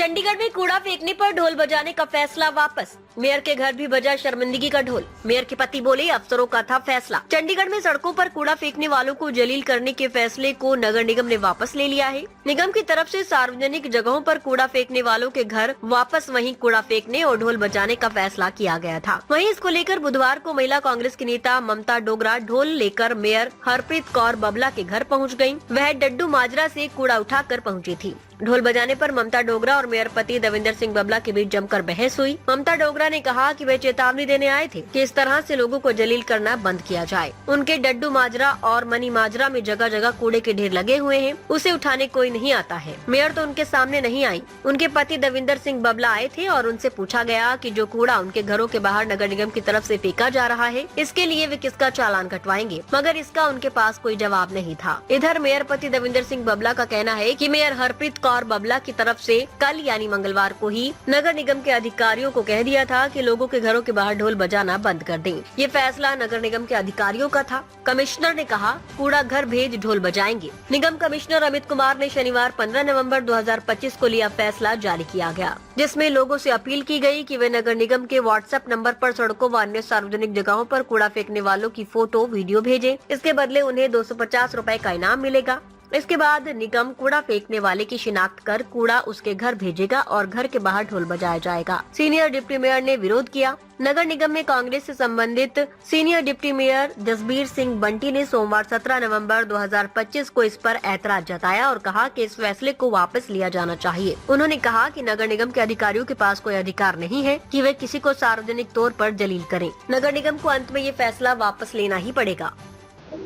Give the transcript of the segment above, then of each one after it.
चंडीगढ़ में कूड़ा फेंकने पर ढोल बजाने का फैसला वापस। मेयर के घर भी बजा शर्मिंदगी का ढोल। मेयर के पति बोले अफसरों का था फैसला। चंडीगढ़ में सड़कों पर कूड़ा फेंकने वालों को जलील करने के फैसले को नगर निगम ने वापस ले लिया है। निगम की तरफ से सार्वजनिक जगहों पर कूड़ा फेंकने वालों के घर वापस वहीं कूड़ा फेंकने और ढोल बजाने का फैसला किया गया था। वहीं इसको लेकर बुधवार को महिला कांग्रेस की नेता ममता डोगरा ढोल लेकर मेयर हरप्रीत कौर बबला के घर पहुँच गयी। वह डड्डू माजरा से कूड़ा उठाकर पहुँची थी। ढोल बजाने पर ममता डोगरा और मेयर पति देवेंद्र सिंह बबला के बीच जमकर बहस हुई। ममता डोगरा ने कहा कि वे चेतावनी देने आए थे कि इस तरह से लोगों को जलील करना बंद किया जाए। उनके डड्डू माजरा और मनी माजरा में जगह जगह कूड़े के ढेर लगे हुए हैं, उसे उठाने कोई नहीं आता है। मेयर तो उनके सामने नहीं आई। उनके पति देवेंद्र सिंह बबला आए थे और उनसे पूछा गया कि जो कूड़ा उनके घरों के बाहर नगर निगम की तरफ से फेंका जा रहा है, इसके लिए वे किसका चालान कटवाएंगे, मगर इसका उनके पास कोई जवाब नहीं था। इधर मेयर पति देवेंद्र सिंह बबला का कहना है कि मेयर हरप्रीत कौर बबला की तरफ से कल यानी मंगलवार को ही नगर निगम के अधिकारियों को कह दिया था कि लोगों के घरों के बाहर ढोल बजाना बंद कर दें। ये फैसला नगर निगम के अधिकारियों का था। कमिश्नर ने कहा कूड़ा घर भेज ढोल बजाएंगे। निगम कमिश्नर अमित कुमार ने शनिवार 15 नवंबर 2025 को लिया फैसला जारी किया गया, जिसमें लोगों से अपील की गई कि वे नगर निगम के व्हाट्सएप नंबर पर सड़कों व अन्य सार्वजनिक जगहों पर कूड़ा फेंकने वालों की फोटो वीडियो भेजें। इसके बदले उन्हें 250 रुपए का इनाम मिलेगा। इसके बाद निगम कूड़ा फेंकने वाले की शिनाख्त कर कूड़ा उसके घर भेजेगा और घर के बाहर ढोल बजाया जाएगा। सीनियर डिप्टी मेयर ने विरोध किया। नगर निगम में कांग्रेस से संबंधित senior deputy mayor Jasbir Singh Bunty ने सोमवार 17 नवंबर 2025 को इस पर ऐतराज जताया और कहा कि इस फैसले को वापस लिया जाना चाहिए। उन्होंने कहा कि नगर निगम के अधिकारियों के पास कोई अधिकार नहीं है कि वे किसी को सार्वजनिक तौर पर जलील करें। नगर निगम को अंत में ये फैसला वापस लेना ही पड़ेगा।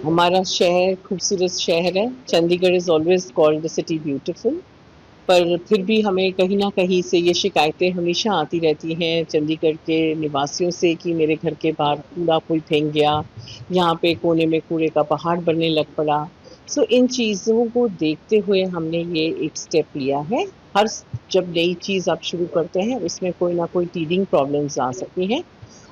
हमारा शहर खूबसूरत शहर है। Chandigarh is always called the city beautiful, पर फिर भी हमें कहीं ना कहीं से ये शिकायतें हमेशा आती रहती हैं चंडीगढ़ के निवासियों से कि मेरे घर के बाहर कूड़ा कोई फेंक गया, यहाँ पे कोने में कूड़े का पहाड़ बनने लग पड़ा। सो इन चीज़ों को देखते हुए हमने ये एक स्टेप लिया है। हर जब नई चीज़ आप शुरू करते हैं उसमें कोई ना कोई टीदिंग प्रॉब्लम्स आ सकती हैं,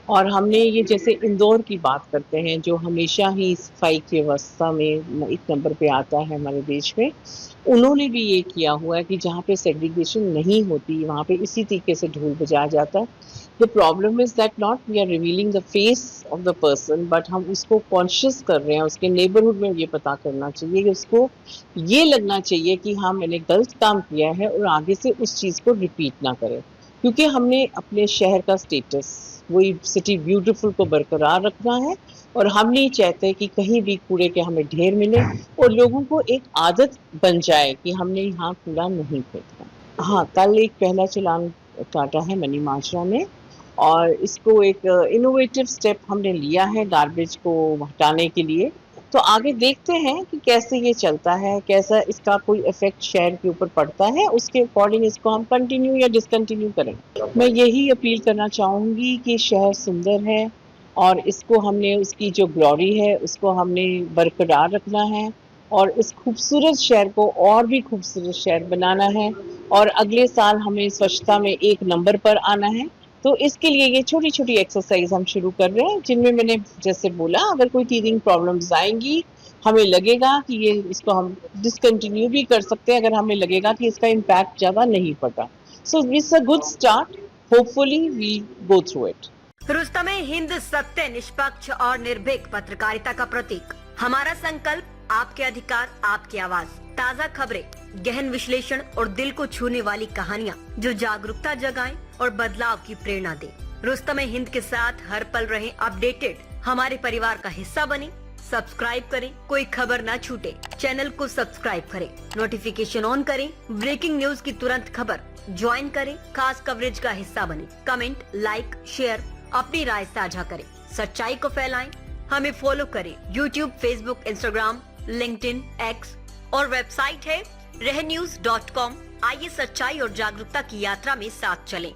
और हमने ये जैसे इंदौर की बात करते हैं जो हमेशा ही सफाई की व्यवस्था में एक नंबर पे आता है हमारे देश में, उन्होंने भी ये किया हुआ है कि जहाँ पे सेग्रीगेशन नहीं होती वहाँ पे इसी तरीके से ढोल बजाया जाता है। The problem is that not we are revealing the face of the person, but हम उसको कॉन्शियस कर रहे हैं। उसके नेबरहुड में ये पता करना चाहिए कि उसको ये लगना चाहिए कि हाँ मैंने गलत काम किया है और आगे से उस चीज़ को रिपीट ना करें, क्योंकि हमने अपने शहर का स्टेटस वही सिटी ब्यूटीफुल को बरकरार रखना है और हम नहीं चाहते कि कहीं भी कूड़े के हमें ढेर मिले और लोगों को एक आदत बन जाए कि हमने यहाँ कूड़ा नहीं फेंकना। हाँ, कल एक पहला चालान काटा है मनी माजरा ने, और इसको एक इनोवेटिव स्टेप हमने लिया है गार्बेज को हटाने के लिए। तो आगे देखते हैं कि कैसे ये चलता है, कैसा इसका कोई इफेक्ट शहर के ऊपर पड़ता है, उसके अकॉर्डिंग इसको हम कंटिन्यू या डिसकंटिन्यू करें। मैं यही अपील करना चाहूँगी कि शहर सुंदर है और इसको हमने उसकी जो ग्लोरी है उसको हमने बरकरार रखना है और इस खूबसूरत शहर को और भी खूबसूरत शहर बनाना है, और अगले साल हमें स्वच्छता में एक नंबर पर आना है। तो इसके लिए ये छोटी छोटी एक्सरसाइज हम शुरू कर रहे हैं, जिनमें मैंने जैसे बोला अगर कोई टीदिंग प्रॉब्लम्स आएंगी, हमें लगेगा कि ये इसको हम डिसकंटिन्यू भी कर सकते हैं अगर हमें लगेगा कि इसका इम्पैक्ट ज़्यादा नहीं पड़ता। So it's a good start, hopefully we go through it. रुस्तमे हिंद सत्य, निष्पक्ष और निर्भीक पत्रकारिता का प्रतीक। हमारा संकल्प, आपके अधिकार, आपकी आवाज। ताज़ा खबरें, गहन विश्लेषण और दिल को छूने वाली कहानियाँ जो जागरूकता जगाएं और बदलाव की प्रेरणा दें। रुस्तमे हिंद के साथ हर पल रहें अपडेटेड। हमारे परिवार का हिस्सा बने। सब्सक्राइब करें, कोई खबर ना छूटे। चैनल को सब्सक्राइब करें, नोटिफिकेशन ऑन करें, ब्रेकिंग न्यूज की तुरंत खबर ज्वाइन करें, खास कवरेज का हिस्सा बने। कमेंट, लाइक, शेयर, अपनी राय साझा करें, सच्चाई को फैलाएं। हमें फॉलो करें YouTube, Facebook, Instagram, LinkedIn, X और वेबसाइट है रहnews.com। आइए सच्चाई और जागरूकता की यात्रा में साथ चलें।